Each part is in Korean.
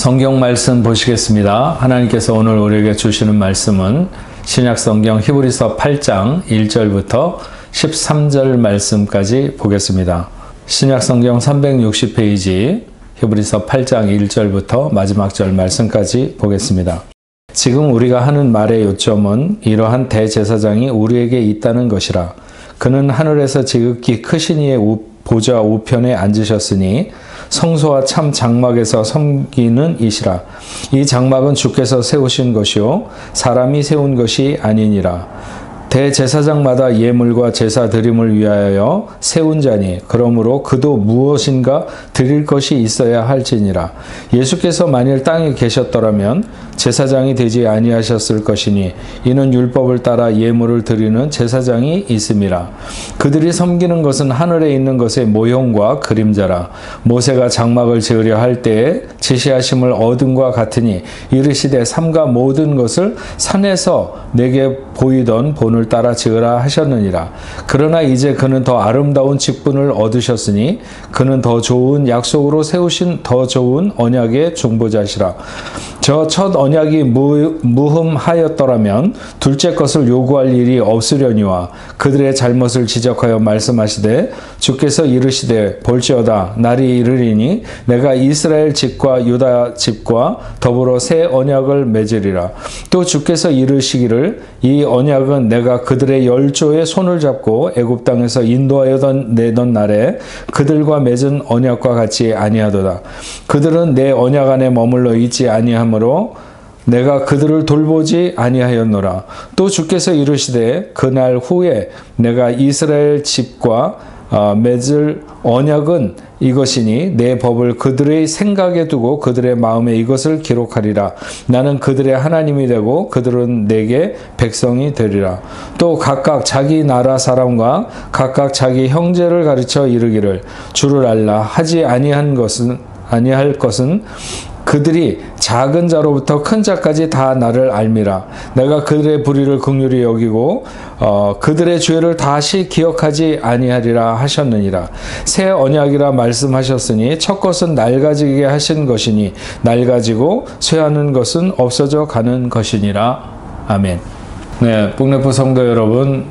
성경 말씀 보시겠습니다. 하나님께서 오늘 우리에게 주시는 말씀은 신약 성경 히브리서 8장 1절부터 13절 말씀까지 보겠습니다. 신약 성경 360페이지 히브리서 8장 1절부터 마지막 절 말씀까지 보겠습니다. 지금 우리가 하는 말의 요점은 이러한 대제사장이 우리에게 있다는 것이라. 그는 하늘에서 지극히 크신 이의 보좌 우편에 앉으셨으니 성소와 참 장막에서 섬기는 이시라. 이 장막은 주께서 세우신 것이요 사람이 세운 것이 아니니라. 대제사장마다 예물과 제사 드림을 위하여 세운 자니 그러므로 그도 무엇인가 드릴 것이 있어야 할지니라. 예수께서 만일 땅에 계셨더라면 제사장이 되지 아니하셨을 것이니 이는 율법을 따라 예물을 드리는 제사장이 있음이라. 그들이 섬기는 것은 하늘에 있는 것의 모형과 그림자라. 모세가 장막을 지으려 할 때에 지시하심을 얻음과 같으니 이르시되 삼가 모든 것을 산에서 내게 보이던 본을 따라 지으라 하셨느니라. 그러나 이제 그는 더 아름다운 직분을 얻으셨으니 그는 더 좋은 약속으로 세우신 더 좋은 언약의 중보자시라. 저 첫 언약이 무흠하였더라면 둘째 것을 요구할 일이 없으려니와 그들의 잘못을 지적하여 말씀하시되 주께서 이르시되 볼지어다 날이 이르리니 내가 이스라엘 집과 유다 집과 더불어 새 언약을 맺으리라. 또 주께서 이르시기를 이 언약은 내가 그들의 열조의 손을 잡고 애굽 땅에서 인도하여 내던 날에 그들과 맺은 언약과 같이 아니하도다. 그들은 내 언약 안에 머물러 있지 아니하므로 내가 그들을 돌보지 아니하였노라. 또 주께서 이르시되 그날 후에 내가 이스라엘 집과 맺을 언약은 이것이니 내 법을 그들의 생각에 두고 그들의 마음에 이것을 기록하리라. 나는 그들의 하나님이 되고 그들은 내게 백성이 되리라. 또 각각 자기 나라 사람과 각각 자기 형제를 가르쳐 이르기를 주를 알라 하지 아니할 것은 그들이 작은 자로부터 큰 자까지 다 나를 알미라. 내가 그들의 불의를 긍휼히 여기고 그들의 죄를 다시 기억하지 아니하리라 하셨느니라. 새 언약이라 말씀하셨으니 첫 것은 낡아지게 하신 것이니 낡아지고 쇠하는 것은 없어져 가는 것이니라. 아멘. 네, 북내포 성도 여러분,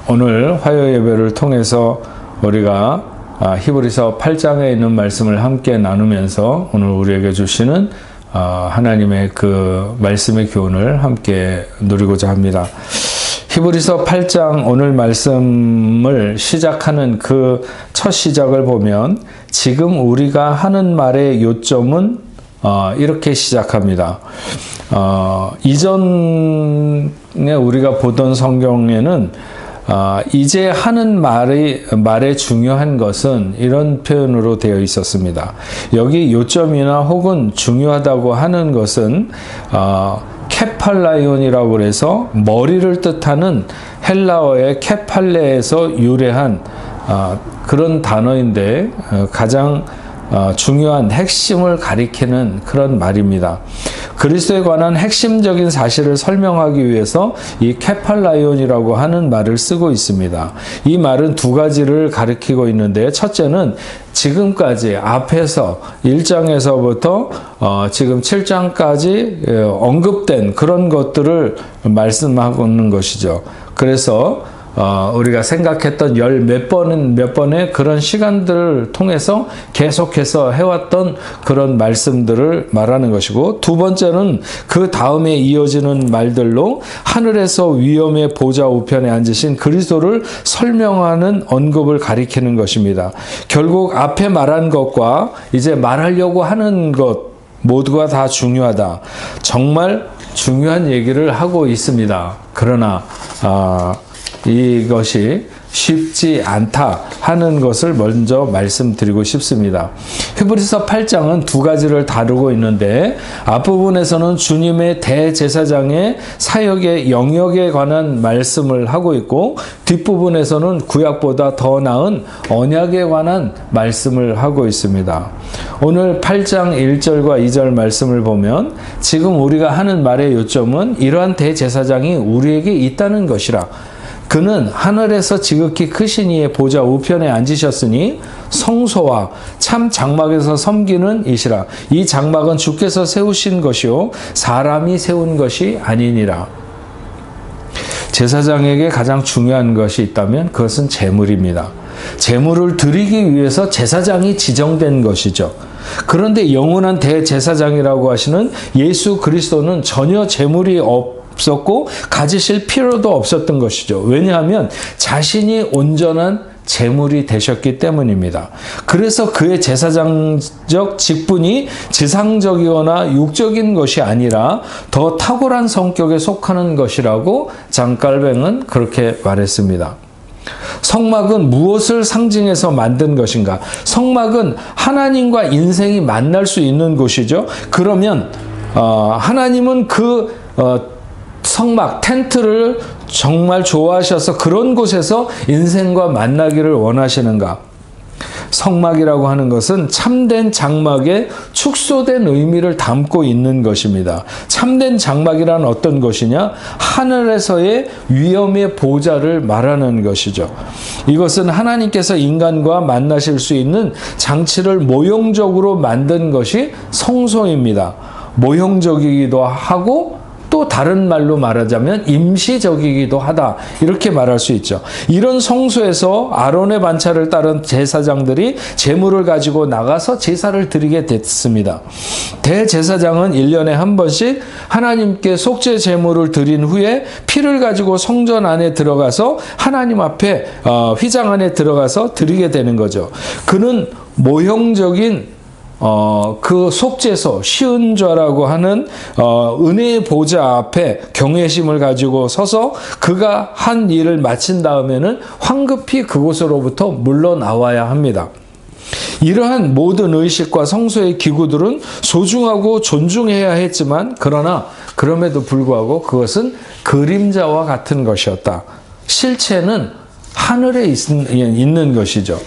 오늘 화요 예배를 통해서 우리가 히브리서 8장에 있는 말씀을 함께 나누면서 오늘 우리에게 주시는 하나님의 그 말씀의 교훈을 함께 누리고자 합니다. 히브리서 8장 오늘 말씀을 시작하는 그 첫 시작을 보면 지금 우리가 하는 말의 요점은 이렇게 시작합니다. 이전에 우리가 보던 성경에는 이제 하는 말의 중요한 것은 이런 표현으로 되어 있었습니다. 여기 요점이나 혹은 중요하다고 하는 것은 케팔라이온이라고 그래서 머리를 뜻하는 헬라어의 케팔레에서 유래한 그런 단어인데 가장 중요한 핵심을 가리키는 그런 말입니다. 그리스도에 관한 핵심적인 사실을 설명하기 위해서 이 케팔라이온이라고 하는 말을 쓰고 있습니다. 이 말은 두 가지를 가리키고 있는데 첫째는 지금까지 앞에서 1장에서부터 지금 7장까지 언급된 그런 것들을 말씀하는 것이죠. 그래서 우리가 생각했던 몇 번의 그런 시간들을 통해서 계속해서 해왔던 그런 말씀들을 말하는 것이고, 두 번째는 그 다음에 이어지는 말들로 하늘에서 위엄의 보좌 우편에 앉으신 그리스도를 설명하는 언급을 가리키는 것입니다. 결국 앞에 말한 것과 이제 말하려고 하는 것 모두가 다 중요하다. 정말 중요한 얘기를 하고 있습니다. 그러나 이것이 쉽지 않다 하는 것을 먼저 말씀드리고 싶습니다. 히브리서 8장은 두 가지를 다루고 있는데 앞부분에서는 주님의 대제사장의 사역의 영역에 관한 말씀을 하고 있고, 뒷부분에서는 구약보다 더 나은 언약에 관한 말씀을 하고 있습니다. 오늘 8장 1절과 2절 말씀을 보면 지금 우리가 하는 말의 요점은 이러한 대제사장이 우리에게 있다는 것이라. 그는 하늘에서 지극히 크신 이의 보좌 우편에 앉으셨으니 성소와 참 장막에서 섬기는 이시라. 이 장막은 주께서 세우신 것이요 사람이 세운 것이 아니니라. 제사장에게 가장 중요한 것이 있다면 그것은 제물입니다. 제물을 드리기 위해서 제사장이 지정된 것이죠. 그런데 영원한 대제사장이라고 하시는 예수 그리스도는 전혀 제물이 없었고 가지실 필요도 없었던 것이죠. 왜냐하면 자신이 온전한 제물이 되셨기 때문입니다. 그래서 그의 제사장적 직분이 지상적이거나 육적인 것이 아니라 더 탁월한 성격에 속하는 것이라고 장깔뱅은 그렇게 말했습니다. 성막은 무엇을 상징해서 만든 것인가? 성막은 하나님과 인생이 만날 수 있는 곳이죠. 그러면 하나님은 그 성막, 텐트를 정말 좋아하셔서 그런 곳에서 인생과 만나기를 원하시는가? 성막이라고 하는 것은 참된 장막에 축소된 의미를 담고 있는 것입니다. 참된 장막이란 어떤 것이냐? 하늘에서의 위엄의 보좌를 말하는 것이죠. 이것은 하나님께서 인간과 만나실 수 있는 장치를 모형적으로 만든 것이 성소입니다. 모형적이기도 하고 또 다른 말로 말하자면 임시적이기도 하다, 이렇게 말할 수 있죠. 이런 성소에서 아론의 반차를 따른 제사장들이 제물을 가지고 나가서 제사를 드리게 됐습니다. 대제사장은 1년에 한 번씩 하나님께 속죄 제물을 드린 후에 피를 가지고 성전 안에 들어가서 하나님 앞에 휘장 안에 들어가서 드리게 되는 거죠. 그는 모형적인 그 속죄소, 시은좌라고 하는 은혜의 보좌 앞에 경외심을 가지고 서서 그가 한 일을 마친 다음에는 황급히 그곳으로부터 물러나와야 합니다. 이러한 모든 의식과 성소의 기구들은 소중하고 존중해야 했지만 그러나 그럼에도 불구하고 그것은 그림자와 같은 것이었다. 실체는 하늘에 있는 것이죠.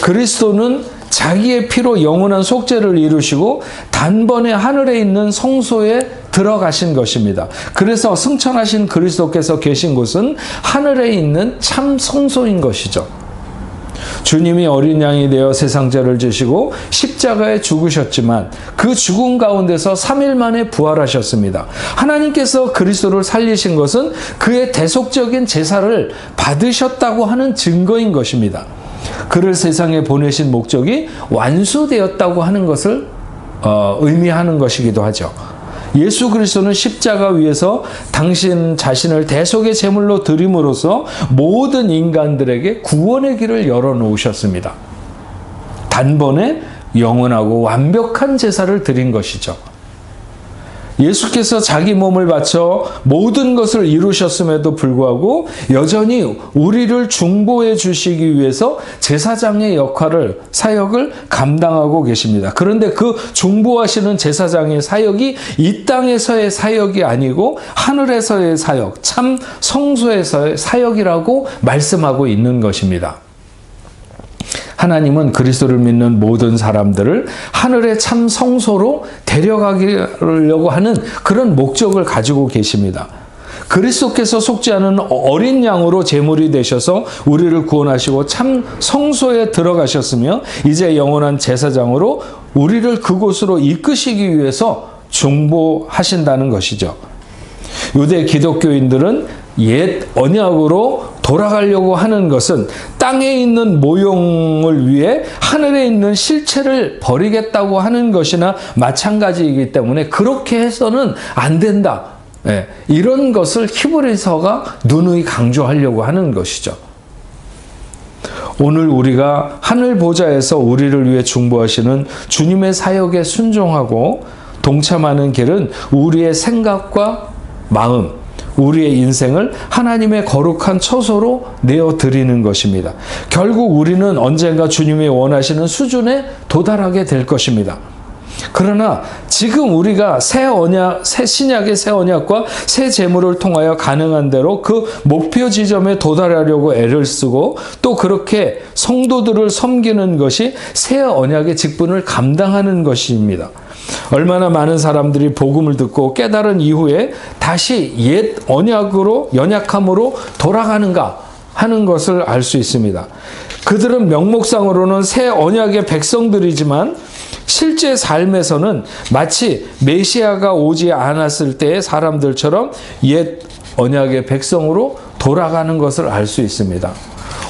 그리스도는 자기의 피로 영원한 속죄를 이루시고 단번에 하늘에 있는 성소에 들어가신 것입니다. 그래서 승천하신 그리스도께서 계신 곳은 하늘에 있는 참 성소인 것이죠. 주님이 어린 양이 되어 세상 죄를 지시고 십자가에 죽으셨지만 그 죽음 가운데서 3일 만에 부활하셨습니다. 하나님께서 그리스도를 살리신 것은 그의 대속적인 제사를 받으셨다고 하는 증거인 것입니다. 그를 세상에 보내신 목적이 완수되었다고 하는 것을 의미하는 것이기도 하죠. 예수 그리스도는 십자가 위에서 당신 자신을 대속의 제물로 드림으로써 모든 인간들에게 구원의 길을 열어놓으셨습니다. 단번에 영원하고 완벽한 제사를 드린 것이죠. 예수께서 자기 몸을 바쳐 모든 것을 이루셨음에도 불구하고 여전히 우리를 중보해 주시기 위해서 제사장의 역할을, 사역을 감당하고 계십니다. 그런데 그 중보하시는 제사장의 사역이 이 땅에서의 사역이 아니고 하늘에서의 사역, 참 성소에서의 사역이라고 말씀하고 있는 것입니다. 하나님은 그리스도를 믿는 모든 사람들을 하늘의 참 성소로 데려가려고 하는 그런 목적을 가지고 계십니다. 그리스도께서 속죄하는 어린 양으로 제물이 되셔서 우리를 구원하시고 참 성소에 들어가셨으며 이제 영원한 제사장으로 우리를 그곳으로 이끄시기 위해서 중보하신다는 것이죠. 유대 기독교인들은 옛 언약으로 돌아가려고 하는 것은 땅에 있는 모형을 위해 하늘에 있는 실체를 버리겠다고 하는 것이나 마찬가지이기 때문에 그렇게 해서는 안 된다. 이런 것을 히브리서가 누누이 강조하려고 하는 것이죠. 오늘 우리가 하늘 보좌에서 우리를 위해 중보하시는 주님의 사역에 순종하고 동참하는 길은 우리의 생각과 마음, 우리의 인생을 하나님의 거룩한 처소로 내어드리는 것입니다. 결국 우리는 언젠가 주님이 원하시는 수준에 도달하게 될 것입니다. 그러나 지금 우리가 새 신약의 새 언약과 새 제물을 통하여 가능한 대로 그 목표 지점에 도달하려고 애를 쓰고 또 그렇게 성도들을 섬기는 것이 새 언약의 직분을 감당하는 것입니다. 얼마나 많은 사람들이 복음을 듣고 깨달은 이후에 다시 옛 언약으로 연약함으로 돌아가는가 하는 것을 알 수 있습니다. 그들은 명목상으로는 새 언약의 백성들이지만 실제 삶에서는 마치 메시아가 오지 않았을 때의 사람들처럼 옛 언약의 백성으로 돌아가는 것을 알 수 있습니다.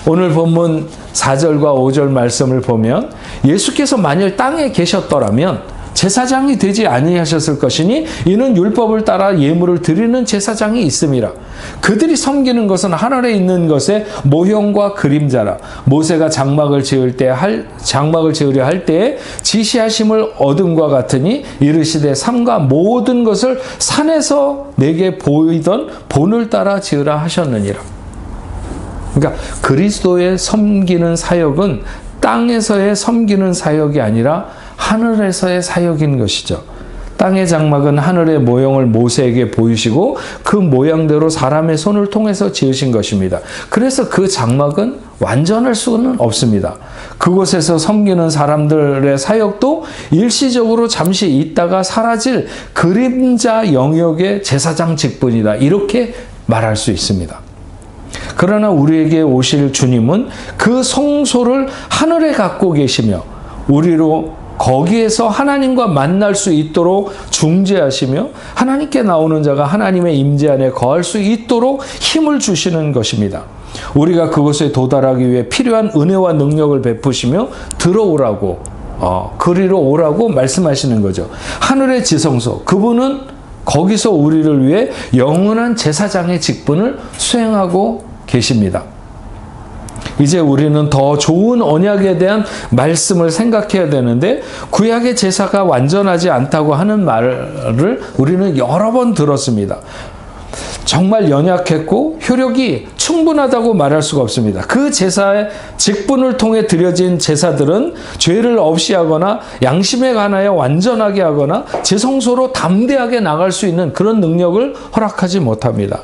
오늘 본문 4절과 5절 말씀을 보면 예수께서 만일 땅에 계셨더라면 제사장이 되지 아니하셨을 것이니 이는 율법을 따라 예물을 드리는 제사장이 있음이라. 그들이 섬기는 것은 하늘에 있는 것의 모형과 그림자라. 모세가 장막을 지으려 할 때에 지시하심을 얻음과 같으니 이르시되 삼가 모든 것을 산에서 내게 보이던 본을 따라 지으라 하셨느니라. 그러니까 그리스도의 섬기는 사역은 땅에서의 섬기는 사역이 아니라 하늘에서의 사역인 것이죠. 땅의 장막은 하늘의 모형을 모세에게 보이시고 그 모양대로 사람의 손을 통해서 지으신 것입니다. 그래서 그 장막은 완전할 수는 없습니다. 그곳에서 섬기는 사람들의 사역도 일시적으로 잠시 있다가 사라질 그림자 영역의 제사장 직분이다. 이렇게 말할 수 있습니다. 그러나 우리에게 오실 주님은 그 성소를 하늘에 갖고 계시며 우리로 거기에서 하나님과 만날 수 있도록 중재하시며 하나님께 나오는 자가 하나님의 임재 안에 거할 수 있도록 힘을 주시는 것입니다. 우리가 그곳에 도달하기 위해 필요한 은혜와 능력을 베푸시며 들어오라고 그리로 오라고 말씀하시는 거죠. 하늘의 지성소, 그분은 거기서 우리를 위해 영원한 제사장의 직분을 수행하고 계십니다. 이제 우리는 더 좋은 언약에 대한 말씀을 생각해야 되는데 구약의 제사가 완전하지 않다고 하는 말을 우리는 여러 번 들었습니다. 정말 연약했고 효력이 충분하다고 말할 수가 없습니다. 그 제사의 직분을 통해 드려진 제사들은 죄를 없이 하거나 양심에 관하여 완전하게 하거나 제성소로 담대하게 나갈 수 있는 그런 능력을 허락하지 못합니다.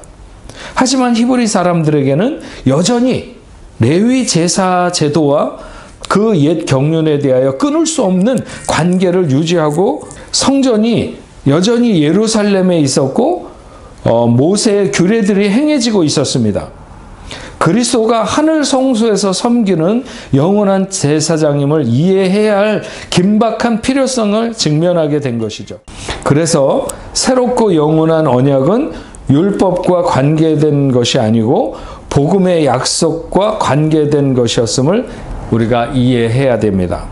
하지만 히브리 사람들에게는 여전히 레위 제사 제도와 그 옛 경륜에 대하여 끊을 수 없는 관계를 유지하고 성전이 여전히 예루살렘에 있었고 모세의 규례들이 행해지고 있었습니다. 그리스도가 하늘 성소에서 섬기는 영원한 제사장임을 이해해야 할 긴박한 필요성을 직면하게 된 것이죠. 그래서 새롭고 영원한 언약은 율법과 관계된 것이 아니고 복음의 약속과 관계된 것이었음을 우리가 이해해야 됩니다.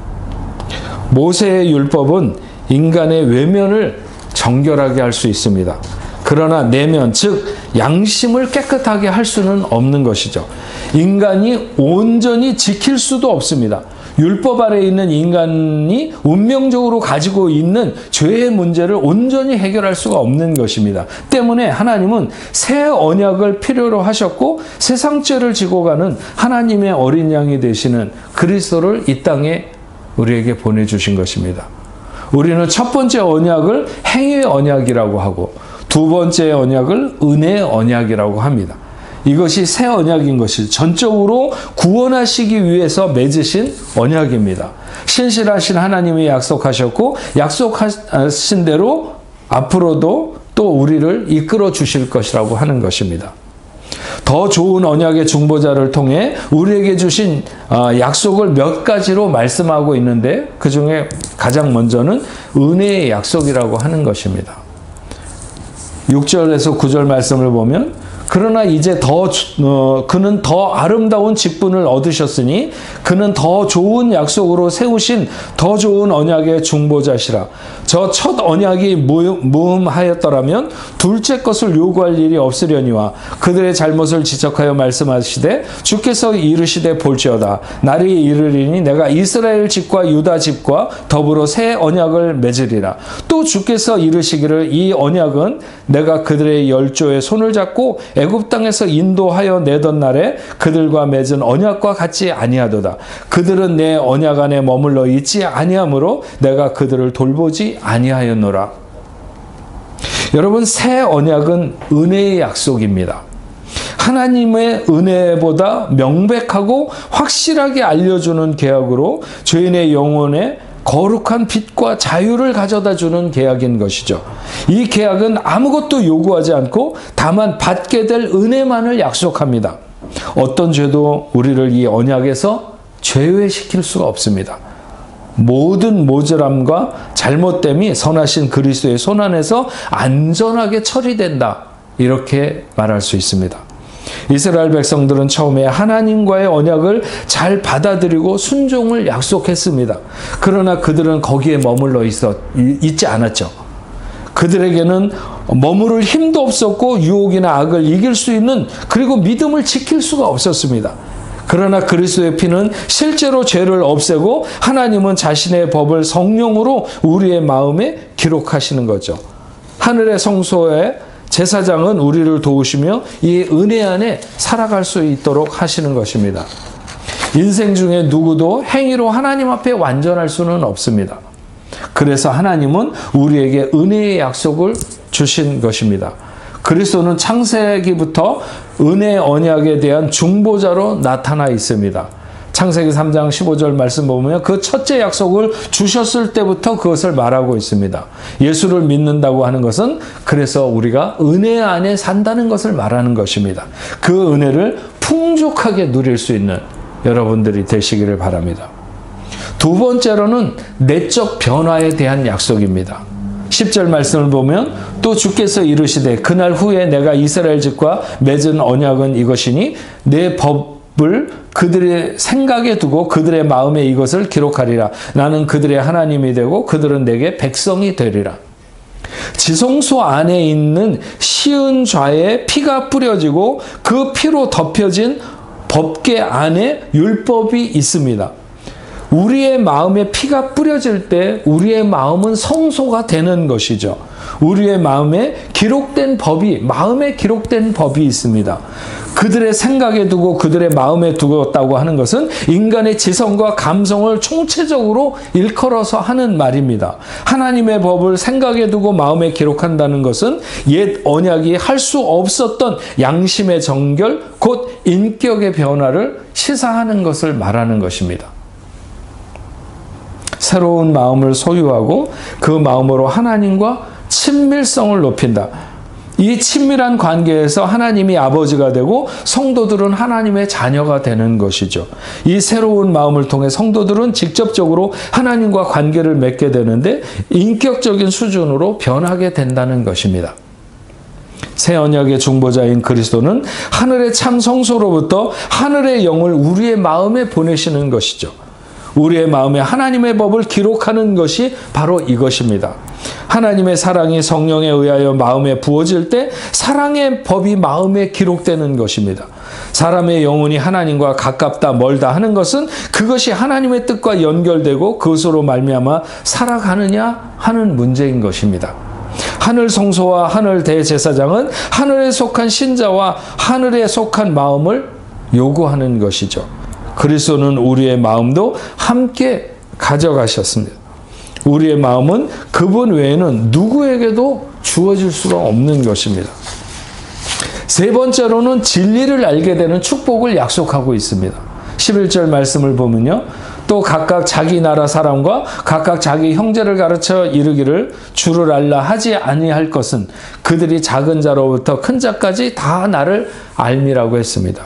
모세의 율법은 인간의 외면을 정결하게 할 수 있습니다. 그러나 내면, 즉 양심을 깨끗하게 할 수는 없는 것이죠. 인간이 온전히 지킬 수도 없습니다. 율법 아래에 있는 인간이 운명적으로 가지고 있는 죄의 문제를 온전히 해결할 수가 없는 것입니다. 때문에 하나님은 새 언약을 필요로 하셨고 세상 죄를 지고 가는 하나님의 어린 양이 되시는 그리스도를 이 땅에 우리에게 보내주신 것입니다. 우리는 첫 번째 언약을 행위의 언약이라고 하고 두 번째 언약을 은혜의 언약이라고 합니다. 이것이 새 언약인 것이 전적으로 구원하시기 위해서 맺으신 언약입니다. 신실하신 하나님이 약속하셨고 약속하신 대로 앞으로도 또 우리를 이끌어 주실 것이라고 하는 것입니다. 더 좋은 언약의 중보자를 통해 우리에게 주신 약속을 몇 가지로 말씀하고 있는데 그 중에 가장 먼저는 은혜의 약속이라고 하는 것입니다. 6절에서 9절 말씀을 보면 그러나 이제 그는 더 아름다운 직분을 얻으셨으니 그는 더 좋은 약속으로 세우신 더 좋은 언약의 중보자시라. 저 첫 언약이 무음하였더라면 둘째 것을 요구할 일이 없으려니와 그들의 잘못을 지적하여 말씀하시되 주께서 이르시되 볼지어다 날이 이르리니 내가 이스라엘 집과 유다 집과 더불어 새 언약을 맺으리라. 또 주께서 이르시기를 이 언약은 내가 그들의 열조의 손을 잡고 애굽 땅에서 인도하여 내던 날에 그들과 맺은 언약과 같지 아니하도다. 그들은 내 언약 안에 머물러 있지 아니하므로 내가 그들을 돌보지 아니하였노라. 여러분, 새 언약은 은혜의 약속입니다. 하나님의 은혜보다 명백하고 확실하게 알려주는 계약으로 죄인의 영혼에 거룩한 빛과 자유를 가져다 주는 계약인 것이죠. 이 계약은 아무것도 요구하지 않고 다만 받게 될 은혜만을 약속합니다. 어떤 죄도 우리를 이 언약에서 제외시킬 수가 없습니다. 모든 모자람과 잘못됨이 선하신 그리스도의 손 안에서 안전하게 처리된다. 이렇게 말할 수 있습니다. 이스라엘 백성들은 처음에 하나님과의 언약을 잘 받아들이고 순종을 약속했습니다. 그러나 그들은 거기에 머물러 있지 않았죠. 그들에게는 머무를 힘도 없었고 유혹이나 악을 이길 수 있는, 그리고 믿음을 지킬 수가 없었습니다. 그러나 그리스도의 피는 실제로 죄를 없애고 하나님은 자신의 법을 성령으로 우리의 마음에 기록하시는 거죠. 하늘의 성소의 제사장은 우리를 도우시며 이 은혜 안에 살아갈 수 있도록 하시는 것입니다. 인생 중에 누구도 행위로 하나님 앞에 완전할 수는 없습니다. 그래서 하나님은 우리에게 은혜의 약속을 주신 것입니다. 그리스도는 창세기부터 은혜 언약에 대한 중보자로 나타나 있습니다. 창세기 3장 15절 말씀 보면 그 첫째 약속을 주셨을 때부터 그것을 말하고 있습니다. 예수를 믿는다고 하는 것은 그래서 우리가 은혜 안에 산다는 것을 말하는 것입니다. 그 은혜를 풍족하게 누릴 수 있는 여러분들이 되시기를 바랍니다. 두 번째로는 내적 변화에 대한 약속입니다. 10절 말씀을 보면 또 주께서 이르시되 그날 후에 내가 이스라엘 집과 맺은 언약은 이것이니 내 법을 그들의 생각에 두고 그들의 마음에 이것을 기록하리라. 나는 그들의 하나님이 되고 그들은 내게 백성이 되리라. 지성소 안에 있는 시은 좌에 피가 뿌려지고 그 피로 덮여진 법궤 안에 율법이 있습니다. 우리의 마음에 피가 뿌려질 때 우리의 마음은 성소가 되는 것이죠. 우리의 마음에 기록된 법이, 마음에 기록된 법이 있습니다. 그들의 생각에 두고 그들의 마음에 두었다고 하는 것은 인간의 지성과 감성을 총체적으로 일컬어서 하는 말입니다. 하나님의 법을 생각에 두고 마음에 기록한다는 것은 옛 언약이 할 수 없었던 양심의 정결, 곧 인격의 변화를 시사하는 것을 말하는 것입니다. 새로운 마음을 소유하고 그 마음으로 하나님과 친밀성을 높인다. 이 친밀한 관계에서 하나님이 아버지가 되고 성도들은 하나님의 자녀가 되는 것이죠. 이 새로운 마음을 통해 성도들은 직접적으로 하나님과 관계를 맺게 되는데 인격적인 수준으로 변하게 된다는 것입니다. 새 언약의 중보자인 그리스도는 하늘의 참 성소로부터 하늘의 영을 우리의 마음에 보내시는 것이죠. 우리의 마음에 하나님의 법을 기록하는 것이 바로 이것입니다. 하나님의 사랑이 성령에 의하여 마음에 부어질 때 사랑의 법이 마음에 기록되는 것입니다. 사람의 영혼이 하나님과 가깝다 멀다 하는 것은 그것이 하나님의 뜻과 연결되고 그것으로 말미암아 살아가느냐 하는 문제인 것입니다. 하늘 성소와 하늘 대제사장은 하늘에 속한 신자와 하늘에 속한 마음을 요구하는 것이죠. 그리스도는 우리의 마음도 함께 가져가셨습니다. 우리의 마음은 그분 외에는 누구에게도 주어질 수가 없는 것입니다. 세 번째로는 진리를 알게 되는 축복을 약속하고 있습니다. 11절 말씀을 보면요. 또 각각 자기 나라 사람과 각각 자기 형제를 가르쳐 이르기를 주를 알라 하지 아니할 것은 그들이 작은 자로부터 큰 자까지 다 나를 알미라고 했습니다.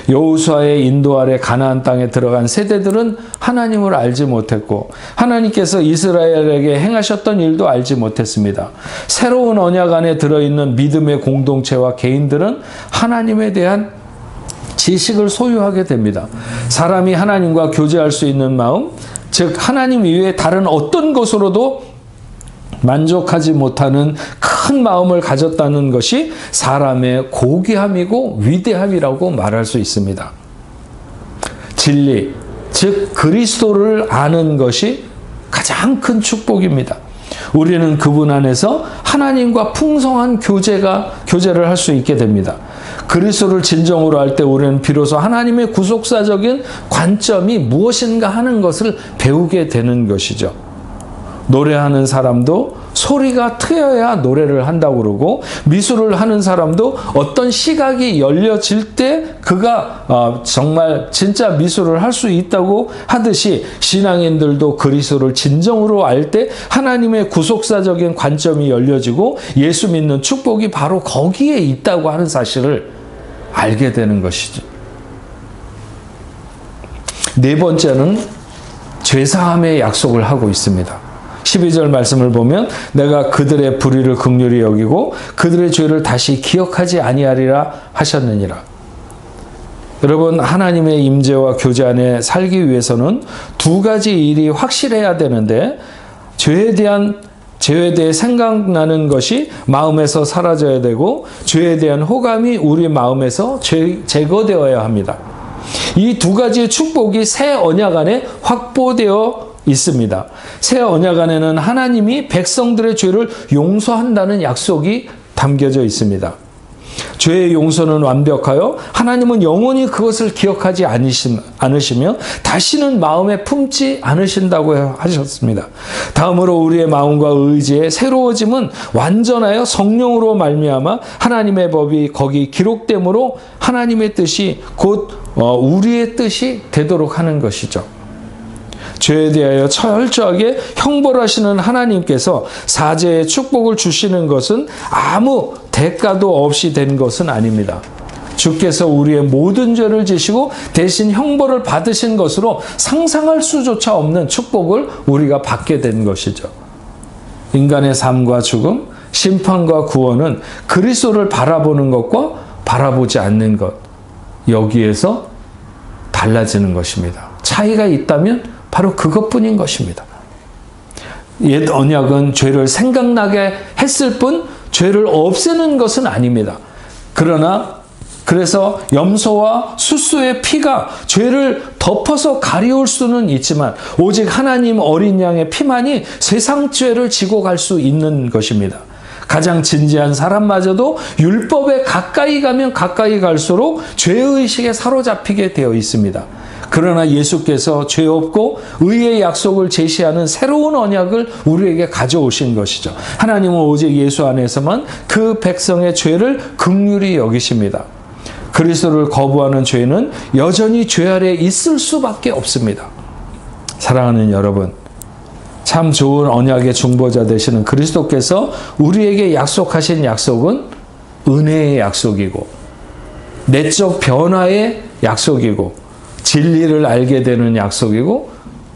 여호수아의 인도 아래 가나안 땅에 들어간 세대들은 하나님을 알지 못했고 하나님께서 이스라엘에게 행하셨던 일도 알지 못했습니다. 새로운 언약 안에 들어있는 믿음의 공동체와 개인들은 하나님에 대한 지식을 소유하게 됩니다. 사람이 하나님과 교제할 수 있는 마음, 즉 하나님 이외에 다른 어떤 것으로도 만족하지 못하는 큰 마음을 가졌다는 것이 사람의 고귀함이고 위대함이라고 말할 수 있습니다. 진리, 즉 그리스도를 아는 것이 가장 큰 축복입니다. 우리는 그분 안에서 하나님과 풍성한 교제를 할 수 있게 됩니다. 그리스도를 진정으로 할 때 우리는 비로소 하나님의 구속사적인 관점이 무엇인가 하는 것을 배우게 되는 것이죠. 노래하는 사람도 소리가 트여야 노래를 한다고 그러고, 미술을 하는 사람도 어떤 시각이 열려질 때 그가 정말 진짜 미술을 할 수 있다고 하듯이, 신앙인들도 그리스도를 진정으로 알 때 하나님의 구속사적인 관점이 열려지고 예수 믿는 축복이 바로 거기에 있다고 하는 사실을 알게 되는 것이죠. 네 번째는 죄사함의 약속을 하고 있습니다. 12절 말씀을 보면 내가 그들의 불의를 긍휼히 여기고 그들의 죄를 다시 기억하지 아니하리라 하셨느니라. 여러분, 하나님의 임재와 교제 안에 살기 위해서는 두 가지 일이 확실해야 되는데, 죄에 대해 생각나는 것이 마음에서 사라져야 되고, 죄에 대한 호감이 우리 마음에서 제거되어야 합니다. 이 두 가지의 축복이 새 언약 안에 확보되어 있습니다. 새 언약 안에는 하나님이 백성들의 죄를 용서한다는 약속이 담겨져 있습니다. 죄의 용서는 완벽하여 하나님은 영원히 그것을 기억하지 않으시며 다시는 마음에 품지 않으신다고 하셨습니다. 다음으로 우리의 마음과 의지의 새로워짐은 완전하여 성령으로 말미암아 하나님의 법이 거기 기록되므로 하나님의 뜻이 곧 우리의 뜻이 되도록 하는 것이죠. 죄에 대하여 철저하게 형벌하시는 하나님께서 사죄의 축복을 주시는 것은 아무 대가도 없이 된 것은 아닙니다. 주께서 우리의 모든 죄를 지시고 대신 형벌을 받으신 것으로 상상할 수조차 없는 축복을 우리가 받게 된 것이죠. 인간의 삶과 죽음, 심판과 구원은 그리스도를 바라보는 것과 바라보지 않는 것, 여기에서 달라지는 것입니다. 차이가 있다면 바로 그것뿐인 것입니다. 옛 언약은 죄를 생각나게 했을 뿐 죄를 없애는 것은 아닙니다. 그래서 염소와 숫소의 피가 죄를 덮어서 가리울 수는 있지만 오직 하나님 어린 양의 피만이 세상 죄를 지고 갈 수 있는 것입니다. 가장 진지한 사람마저도 율법에 가까이 가면 가까이 갈수록 죄의식에 사로잡히게 되어 있습니다. 그러나 예수께서 죄 없고 의의 약속을 제시하는 새로운 언약을 우리에게 가져오신 것이죠. 하나님은 오직 예수 안에서만 그 백성의 죄를 긍휼히 여기십니다. 그리스도를 거부하는 죄는 여전히 죄 아래 있을 수밖에 없습니다. 사랑하는 여러분, 참 좋은 언약의 중보자 되시는 그리스도께서 우리에게 약속하신 약속은 은혜의 약속이고 내적 변화의 약속이고 진리를 알게 되는 약속이고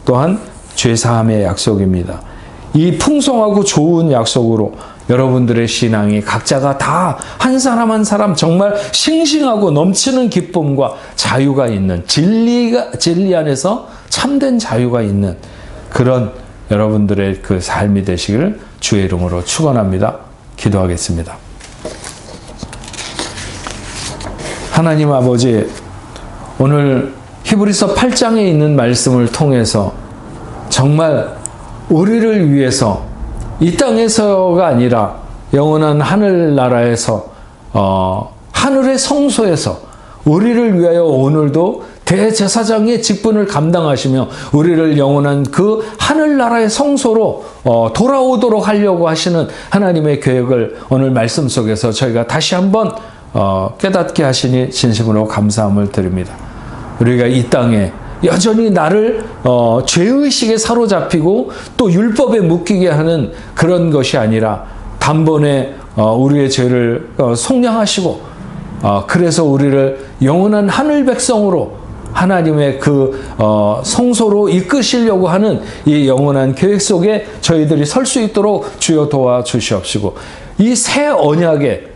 또한 죄사함의 약속입니다. 이 풍성하고 좋은 약속으로 여러분들의 신앙이 각자가 다 한 사람 한 사람 정말 싱싱하고 넘치는 기쁨과 자유가 있는 진리 안에서 참된 자유가 있는 그런 여러분들의 그 삶이 되시기를 주의 이름으로 축원합니다. 기도하겠습니다. 하나님 아버지, 오늘 히브리서 8장에 있는 말씀을 통해서 정말 우리를 위해서 이 땅에서가 아니라 영원한 하늘나라에서 하늘의 성소에서 우리를 위하여 오늘도 대제사장의 직분을 감당하시며 우리를 영원한 그 하늘나라의 성소로 돌아오도록 하려고 하시는 하나님의 계획을 오늘 말씀 속에서 저희가 다시 한번 깨닫게 하시니 진심으로 감사함을 드립니다. 우리가 이 땅에 여전히 나를 죄의식에 사로잡히고 또 율법에 묶이게 하는 그런 것이 아니라 단번에 우리의 죄를 속량하시고 그래서 우리를 영원한 하늘 백성으로 하나님의 그 성소로 이끄시려고 하는 이 영원한 계획 속에 저희들이 설 수 있도록 주여 도와주시옵시고 이 새 언약에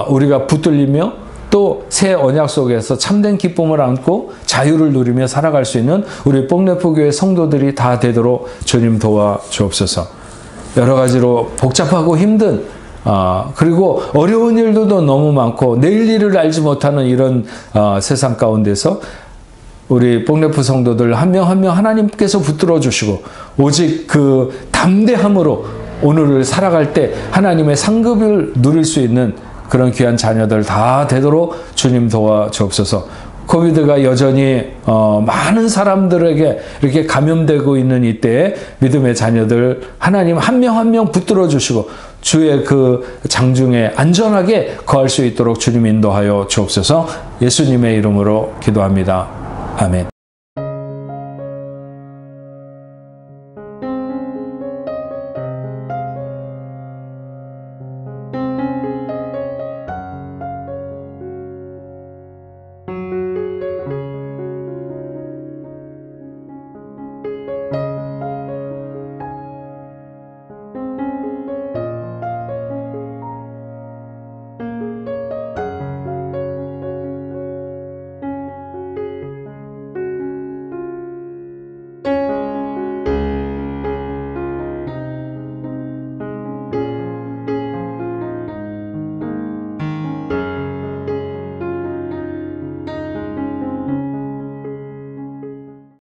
우리가 붙들리며 또 새 언약 속에서 참된 기쁨을 안고 자유를 누리며 살아갈 수 있는 우리 뽕네프 교회 성도들이 다 되도록 주님 도와주옵소서. 여러 가지로 복잡하고 힘든 그리고 어려운 일들도 너무 많고 내일 일을 알지 못하는 이런 세상 가운데서 우리 뽕네프 성도들 한 명 한 명 하나님께서 붙들어 주시고 오직 그 담대함으로 오늘을 살아갈 때 하나님의 상급을 누릴 수 있는 그런 귀한 자녀들 다 되도록 주님 도와주옵소서. 코비드가 여전히 많은 사람들에게 이렇게 감염되고 있는 이때에 믿음의 자녀들 하나님 한 명 한 명 붙들어 주시고 주의 그 장중에 안전하게 거할 수 있도록 주님 인도하여 주옵소서. 예수님의 이름으로 기도합니다. 아멘.